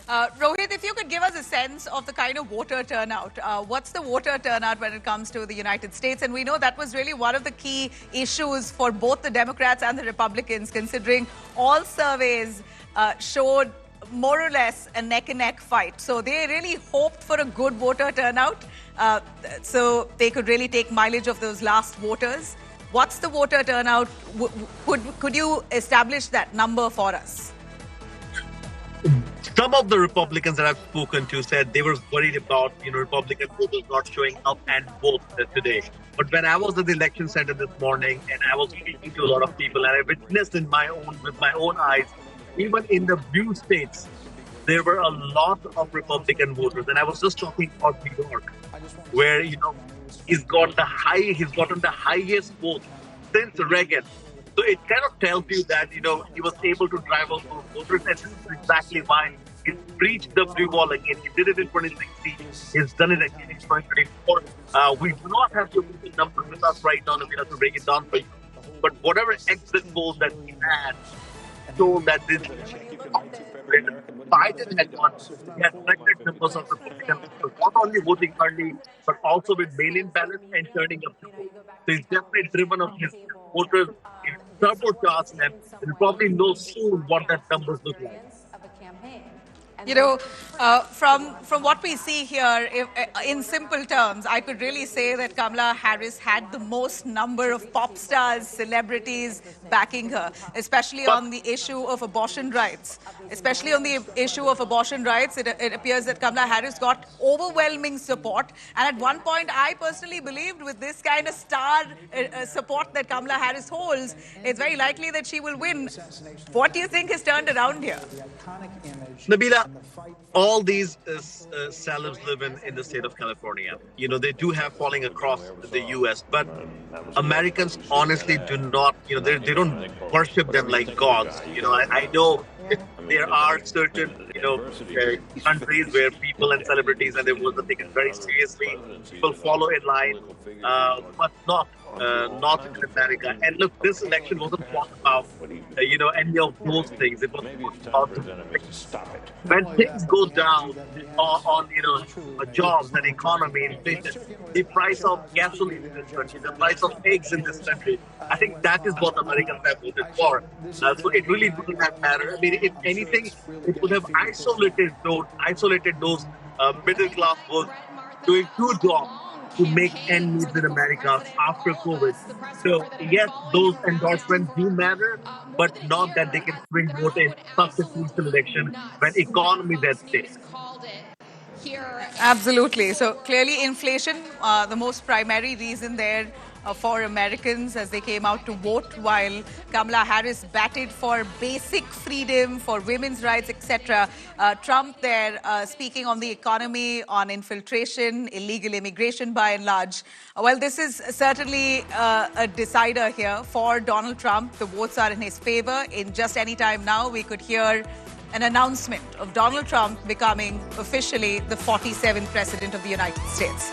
Rohit, if you could give us a sense of the kind of voter turnout. What's the voter turnout when it comes to the United States? And we know that was really one of the key issues for both the Democrats and the Republicans, considering all surveys showed more or less a neck-and-neck fight. So they really hoped for a good voter turnout so they could really take mileage of those last voters. What's the voter turnout? Could you establish that number for us? Some of the Republicans that I've spoken to said they were worried about, Republican voters not showing up and vote today. But when I was at the election center this morning and I was speaking to a lot of people and I witnessed with my own eyes, even in the blue states, there were a lot of Republican voters. And I was just talking about New York, where, he's gotten the highest vote since Reagan. So it kind of tells you that, he was able to drive out those voters. And this is exactly why he breached the blue wall again. He did it in 2016. He's done it again in 2024. We do not have the numbers with us right now, and we have to break it down for you. But whatever exit polls that we had showed that this Biden had won. He had record numbers of Republican voters, not only voting early, but also with mail-in ballots and turning up to vote. So he's definitely driven up his voters. He's turbocharged them. We'll probably know soon what that numbers look like. From what we see here, in simple terms, I could really say that Kamala Harris had the most number of pop stars, celebrities backing her, especially on the issue of abortion rights. It appears that Kamala Harris got overwhelming support. And at one point, I personally believed with this kind of star support that Kamala Harris holds, it's very likely that she will win. What do you think has turned around here? Nabila, all these celebs live in the state of California. They do have following across the U.S., but Americans honestly do not, they don't worship them like gods. I know there are certain, countries where people and celebrities and they will take it very seriously. People follow in line, but not in America. And look, this election wasn't about, any of those things. It was about when things go down on jobs and economy, inflation, the price of gasoline in this country, the price of eggs in this country. I think that is what Americans have voted for. So it really wouldn't have mattered. I mean, if anything, it would have isolated those middle class workers doing two jobs to make ends meet in America after COVID. So yes, those endorsements do matter, but not that they can swing vote in substitution election when economy is at stake. Absolutely. So clearly inflation, the most primary reason there for Americans as they came out to vote, while Kamala Harris batted for basic freedom, for women's rights, etc. Trump there speaking on the economy, on infiltration, illegal immigration by and large. Well, this is certainly a decider here for Donald Trump. The votes are in his favor. In just any time now, we could hear an announcement of Donald Trump becoming officially the 47th president of the United States.